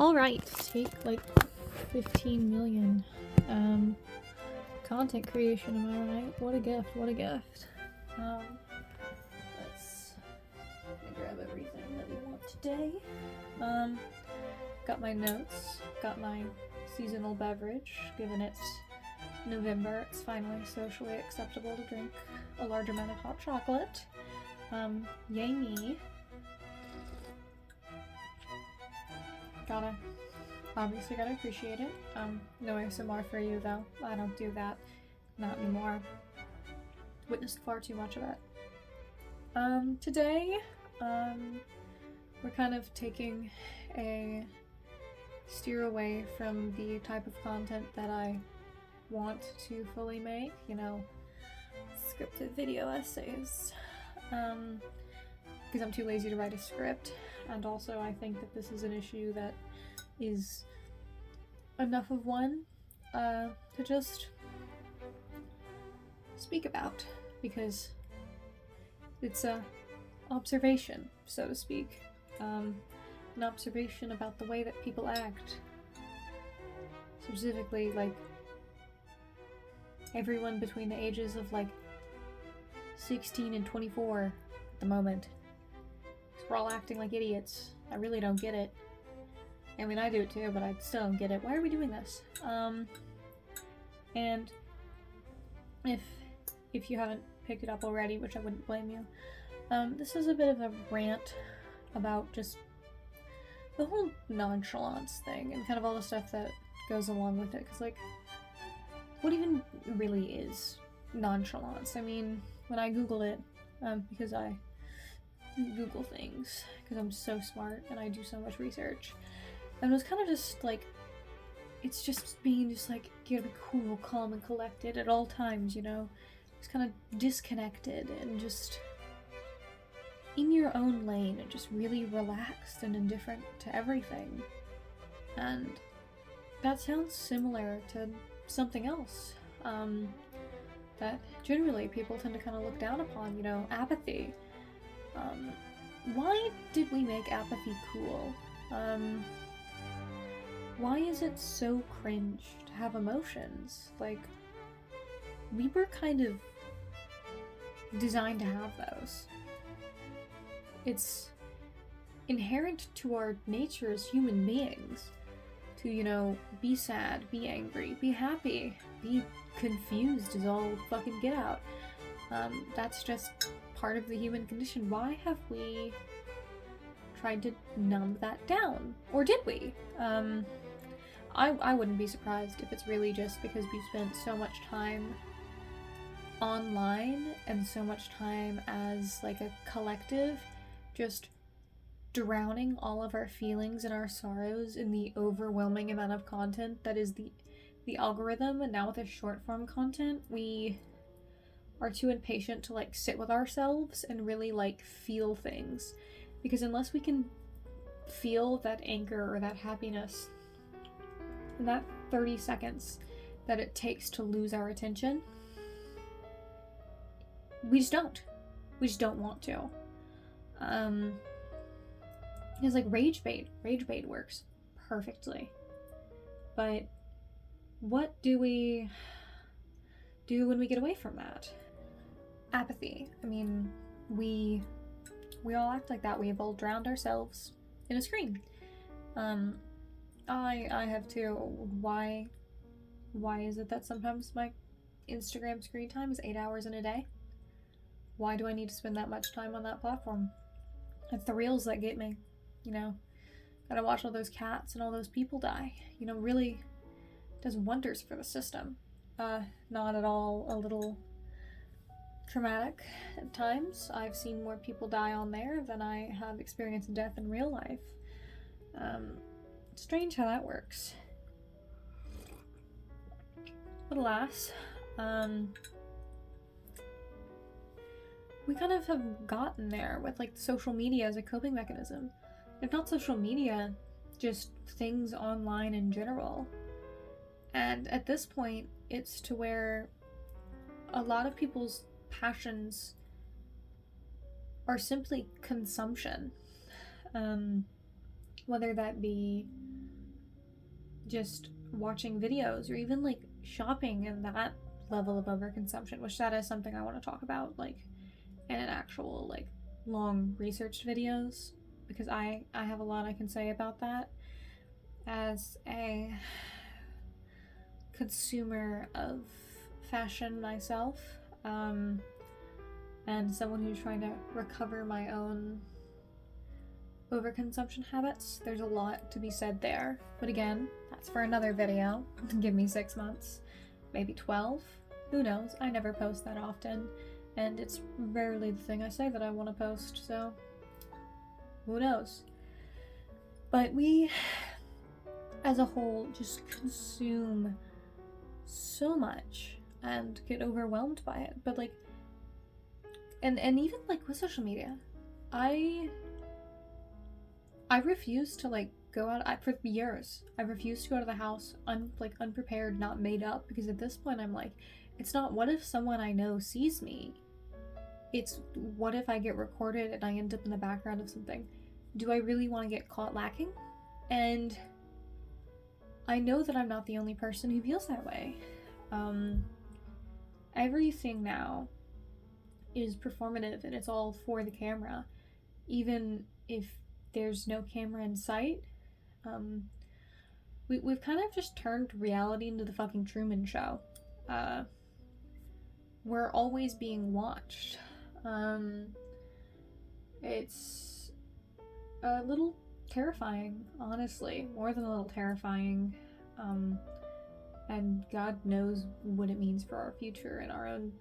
Alright, take like 15 million. Content creation, am I right? What a gift, what a gift. Let's grab everything that we want today. Got my notes, got my seasonal beverage, given it's November, it's finally socially acceptable to drink a large amount of hot chocolate. Yay me. Obviously gotta appreciate it. No ASMR for you though. I don't do that. Not anymore. Witnessed far too much of it. Today, we're kind of taking a steer away from the type of content that I want to fully make, you know, scripted video essays. Because I'm too lazy to write a script, and also I think that this is an issue that is enough of one to just speak about, because it's a observation, so to speak. An observation about the way that people act. Specifically, like, everyone between the ages of, like, 16 and 24 at the moment. So we're all acting like idiots. I really don't get it. I mean, I do it too, but I still don't get it. Why are we doing this? And if you haven't picked it up already, which I wouldn't blame you, this is a bit of a rant about just the whole nonchalance thing and kind of all the stuff that goes along with it. Because, like, what even really is nonchalance? I mean, when I googled it, because I Google things, because I'm so smart and I do so much research, and it was kind of just like, it's just being just like, you gotta be cool, calm, and collected at all times, you know? Just kind of disconnected and just in your own lane and just really relaxed and indifferent to everything. And that sounds similar to something else that generally people tend to kind of look down upon, you know, apathy. Why did we make apathy cool? Why is it so cringe to have emotions? Like, we were kind of designed to have those. It's inherent to our nature as human beings to, you know, be sad, be angry, be happy, be confused as all fucking get out. That's just part of the human condition. Why have we tried to numb that down? Or did we? I wouldn't be surprised if it's really just because we've spent so much time online and so much time as like a collective just drowning all of our feelings and our sorrows in the overwhelming amount of content that is the algorithm. And now with the short form content, we are too impatient to like sit with ourselves and really like feel things, because unless we can feel that anger or that happiness in that 30 seconds that it takes to lose our attention, we just don't want to. It's like rage bait works perfectly, but what do we do when we get away from that? Apathy. I mean, we all act like that. We've all drowned ourselves in a screen. I have too. Why is it that sometimes my Instagram screen time is 8 hours in a day? Why do I need to spend that much time on that platform? It's the reels that get me, you know. Gotta watch all those cats and all those people die. You know, really does wonders for the system. Not at all a little traumatic at times. I've seen more people die on there than I have experienced death in real life. Strange how that works. But alas, we kind of have gotten there with like social media as a coping mechanism. If not social media, just things online in general. And at this point, it's to where a lot of people's passions are simply consumption. Whether that be just watching videos or even like shopping and that level of overconsumption, which that is something I want to talk about like in an actual like long researched videos, because I have a lot I can say about that as a consumer of fashion myself, and someone who's trying to recover my own overconsumption habits. There's a lot to be said there, but again, that's for another video. Give me 6 months, maybe 12, who knows. I never post that often, and it's rarely the thing I say that I want to post, so who knows. But we as a whole just consume so much and get overwhelmed by it. But like, and even like with social media, I refuse to like go out. For years I refused to go to the house unprepared, not made up, because at this point I'm like, it's not what if someone I know sees me, it's what if I get recorded and I end up in the background of something. Do I really want to get caught lacking? And I know that I'm not the only person who feels that way. Everything now is performative and it's all for the camera, even if there's no camera in sight. We've kind of just turned reality into the fucking Truman Show. We're always being watched. It's a little terrifying, honestly, more than a little terrifying. And God knows what it means for our future and our own.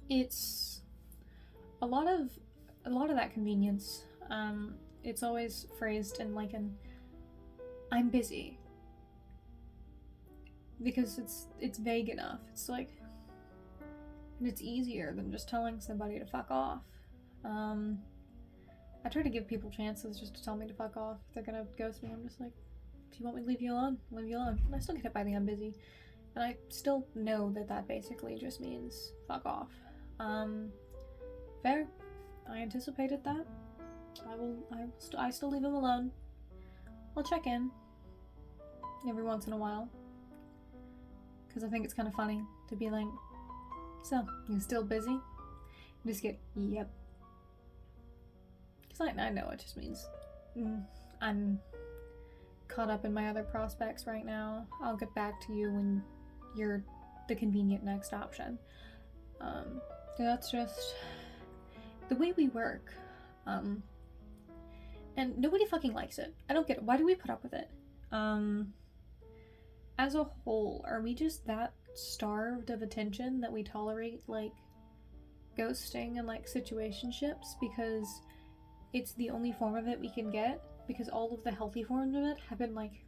It's a lot of that convenience. It's always phrased in like an "I'm busy," because it's vague enough. It's like, and it's easier than just telling somebody to fuck off. I try to give people chances just to tell me to fuck off. If they're gonna ghost me, I'm just like, if you want me to leave you alone, leave you alone. And I still get hit by the "I'm busy," and I still know that basically just means fuck off. Fair. I anticipated that. I still leave him alone. I'll check in every once in a while, because I think it's kind of funny to be like, so, you still busy? And just get, yep. Because I know it just means I'm caught up in my other prospects right now. I'll get back to you when you're the convenient next option. That's just the way we work. And nobody fucking likes it. I don't get it. Why do we put up with it? As a whole, are we just that starved of attention that we tolerate like ghosting and like situationships because it's the only form of it we can get, because all of the healthy forms of it have been like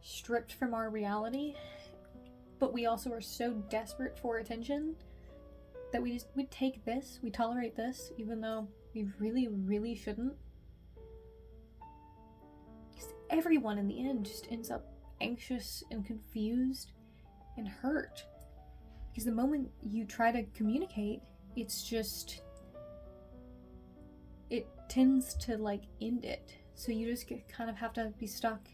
stripped from our reality, but we also are so desperate for attention that we take this, we tolerate this, even though we really shouldn't. Because everyone in the end just ends up anxious and confused and hurt. Because the moment you try to communicate, it's just, it tends to like end it. So you just kind of have to be stuck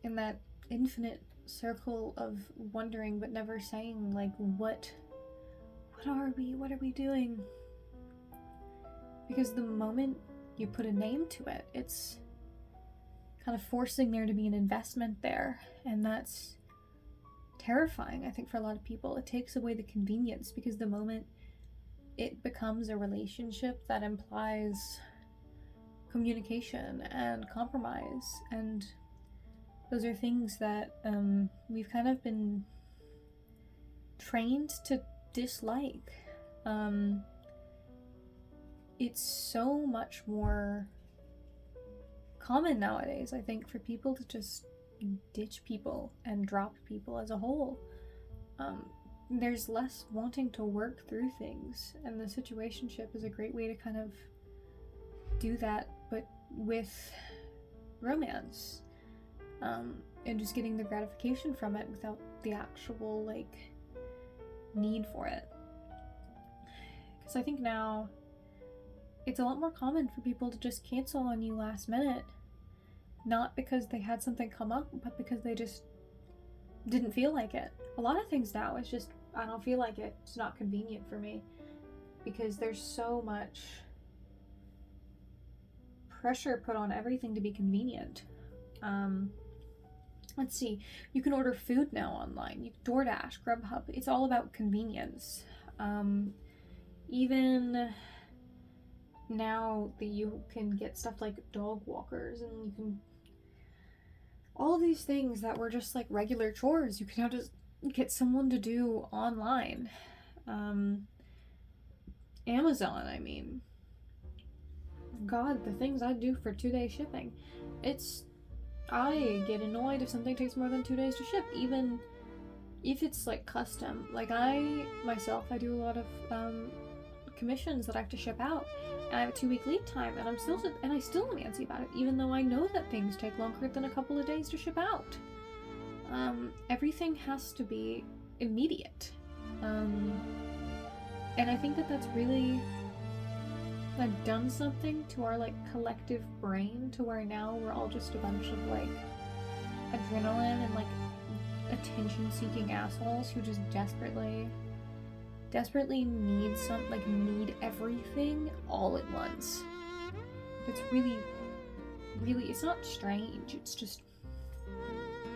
in that infinite circle of wondering but never saying like, what are we doing? Because the moment you put a name to it, it's kind of forcing there to be an investment there, and that's terrifying, I think, for a lot of people. It takes away the convenience, because the moment it becomes a relationship that implies communication and compromise, and those are things that we've kind of been trained to dislike. It's so much more common nowadays, I think, for people to just ditch people and drop people as a whole. There's less wanting to work through things, and the situationship is a great way to kind of do that, but with romance, and just getting the gratification from it without the actual like need for it. Because I think now it's a lot more common for people to just cancel on you last minute not because they had something come up, but because they just didn't feel like it. A lot of things now, it's just, I don't feel like it. It's not convenient for me because there's so much pressure put on everything to be convenient. Let's see, you can order food now online. You DoorDash, Grubhub. It's all about convenience. Even now that you can get stuff like dog walkers, and you can, all of these things that were just like regular chores, you can now just get someone to do online. Amazon, I mean, God, the things I do for 2-day shipping. I get annoyed if something takes more than 2 days to ship, even if it's like custom. Like I do a lot of commissions that I have to ship out, and I have a 2-week lead time, and I still am antsy about it, even though I know that things take longer than a couple of days to ship out. Everything has to be immediate, and I think that that's really like done something to our like collective brain, to where now we're all just a bunch of like adrenaline and like attention-seeking assholes who just desperately need everything all at once. It's really, it's not strange. It's just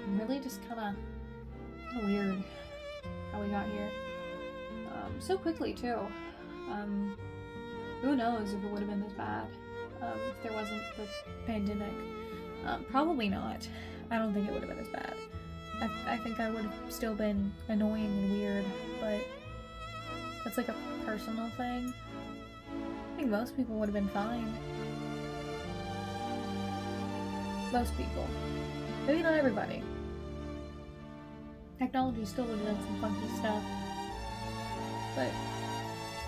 really just kind of weird how we got here so quickly too. Who knows if it would have been this bad if there wasn't the pandemic. Probably not. I don't think it would have been as bad. I think I would have still been annoying and weird, but that's like a personal thing. I think most people would have been fine. Most people. Maybe not everybody. Technology still would have done some funky stuff. But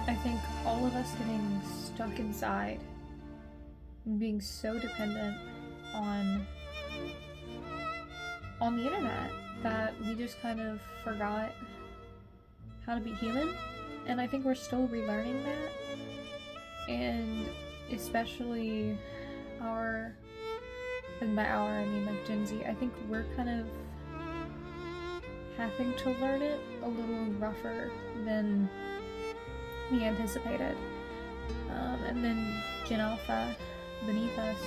I think all of us getting stuck inside and being so dependent on the internet that we just kind of forgot how to be human. And I think we're still relearning that. And especially and by our I mean like Gen Z, I think we're kind of having to learn it a little rougher than we anticipated. And then Gen Alpha beneath us,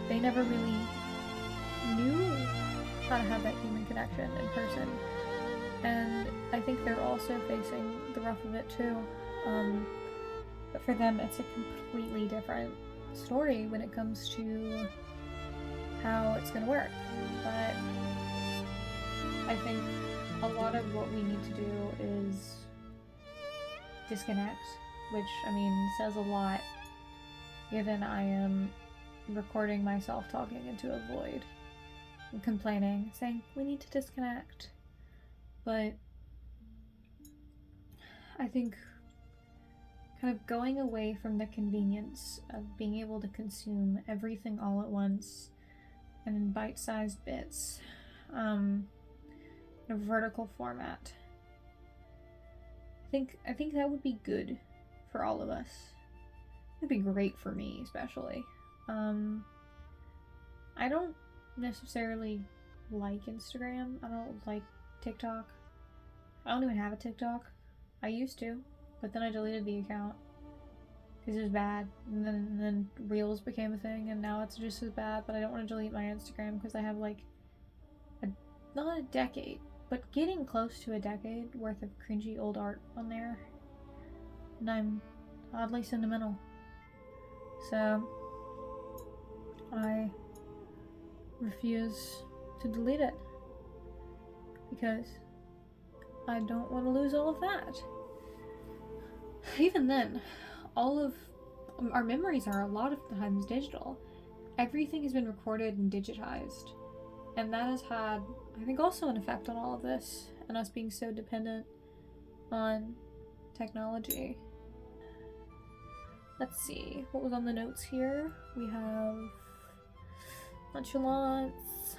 they never really knew how to have that human connection in person. And I think they're also facing the rough of it too. But for them, it's a completely different story when it comes to how it's going to work. But I think a lot of what we need to do is disconnect, which, I mean, says a lot, given I am recording myself talking into a void and complaining, saying we need to disconnect. But I think kind of going away from the convenience of being able to consume everything all at once and in bite-sized bits, in a vertical format. I think that would be good for all of us. It'd be great for me, especially. I don't necessarily like Instagram. I don't like TikTok. I don't even have a TikTok. I used to, but then I deleted the account because it was bad. And then Reels became a thing, and now it's just as bad. But I don't want to delete my Instagram because I have like not a decade, but getting close to a decade worth of cringy old art on there, and I'm oddly sentimental. So I refuse to delete it because I don't want to lose all of that. Even then, all of our memories are a lot of the times digital. Everything has been recorded and digitized, and that has had, I think, also an effect on all of this and us being so dependent on technology. Let's see, what was on the notes here? We have Nonchalance,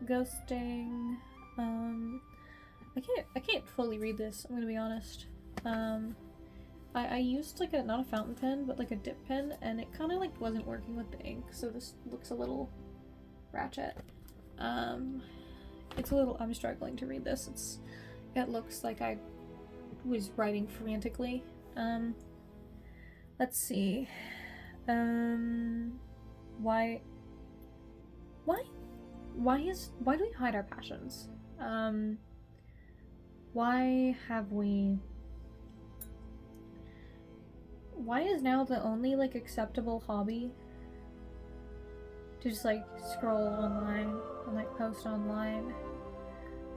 ghosting. I can't fully read this, I'm gonna be honest. I used like not a fountain pen, but like a dip pen, and it kind of like wasn't working with the ink, so this looks a little Ratchet. It's a little, I'm struggling to read this. It looks like I was writing frantically. Let's see. Why do we hide our passions? Why is now the only, like, acceptable hobby to just, like, scroll online and, like, post online?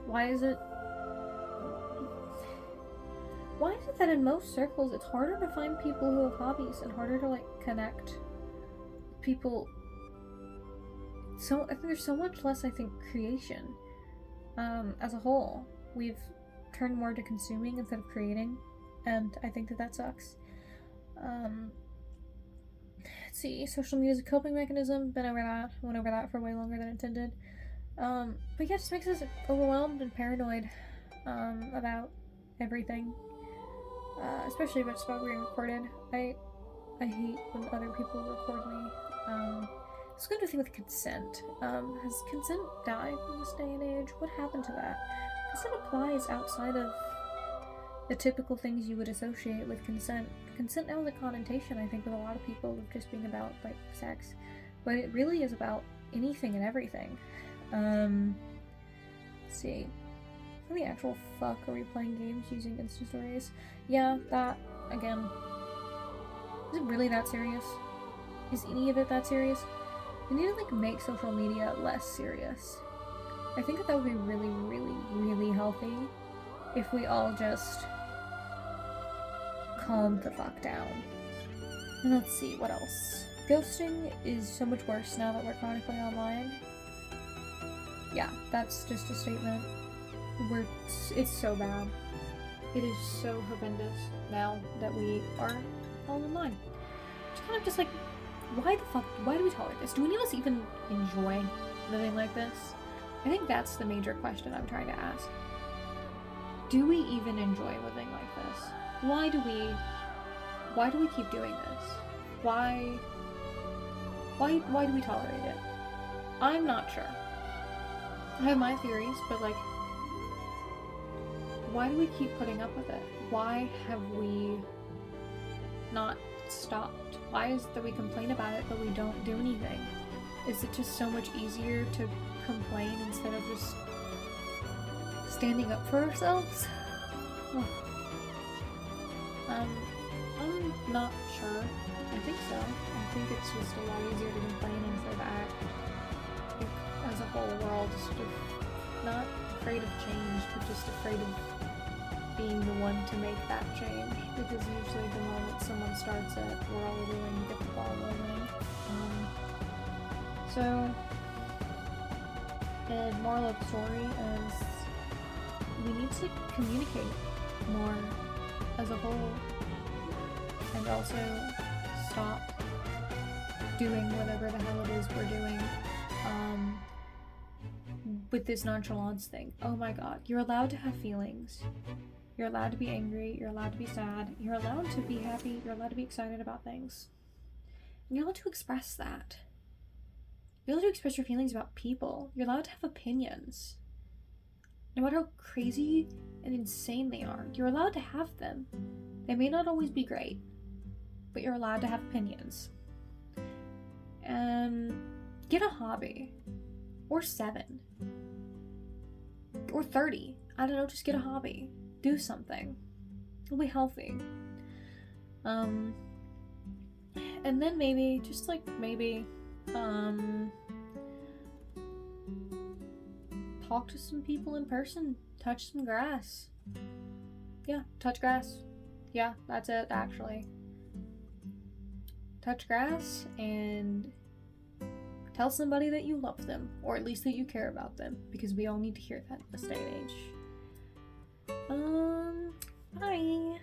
Why is it that in most circles it's harder to find people who have hobbies and harder to, like, connect people? So I think there's so much less, I think, creation as a whole. We've turned more to consuming instead of creating, and I think that sucks. Let's see, social media is a coping mechanism. Went over that for way longer than intended. But yeah, it just makes us overwhelmed and paranoid about everything, especially if it's about being recorded. I hate when other people record me. It's going to do a thing with consent. Has consent died in this day and age? What happened to that? Consent applies outside of the typical things you would associate with consent. Consent now has a connotation, I think, with a lot of people of just being about, like, sex. But it really is about anything and everything. Let's see. How the actual fuck are we playing games using Insta Stories? Yeah, that, again. Is it really that serious? Is any of it that serious? We need to, like, make social media less serious. I think that would be really, really, really healthy if we all just calmed the fuck down. And let's see, what else? Ghosting is so much worse now that we're chronically online. Yeah, that's just a statement. It's so bad. It is so horrendous now that we are all online. It's kind of just like, why do we tolerate this? Do any of us even enjoy living like this? I think that's the major question I'm trying to ask. Do we even enjoy living like this? Why do we keep doing this? Why do we tolerate it? I'm not sure. I have my theories, but, like, why do we keep putting up with it? Why have we not stopped? Why is it that we complain about it but we don't do anything? Is it just so much easier to complain instead of just standing up for ourselves? I'm not sure. I think so. I think it's just a lot easier to complain instead of act. I think as a whole, we're all just not afraid of change, but just afraid of being the one to make that change. Because usually the moment someone starts it, we're all willing to get the ball rolling. So, the moral of the story is we need to communicate more as a whole, and also stop doing whatever the hell it is we're doing with this nonchalance thing. Oh my god, you're allowed to have feelings. You're allowed to be angry, you're allowed to be sad, you're allowed to be happy, you're allowed to be excited about things. And you're allowed to express that. You're allowed to express your feelings about people. You're allowed to have opinions. No matter how crazy and insane they are, you're allowed to have them. They may not always be great, but you're allowed to have opinions. Get a hobby. Or 7. Or 30. I don't know, just get a hobby. Do something. It'll be healthy. And then maybe, just like maybe, talk to some people in person. Touch some grass. Yeah, touch grass. Yeah, that's it, actually. Touch grass and tell somebody that you love them, or at least that you care about them, because we all need to hear that in this day and age. Bye!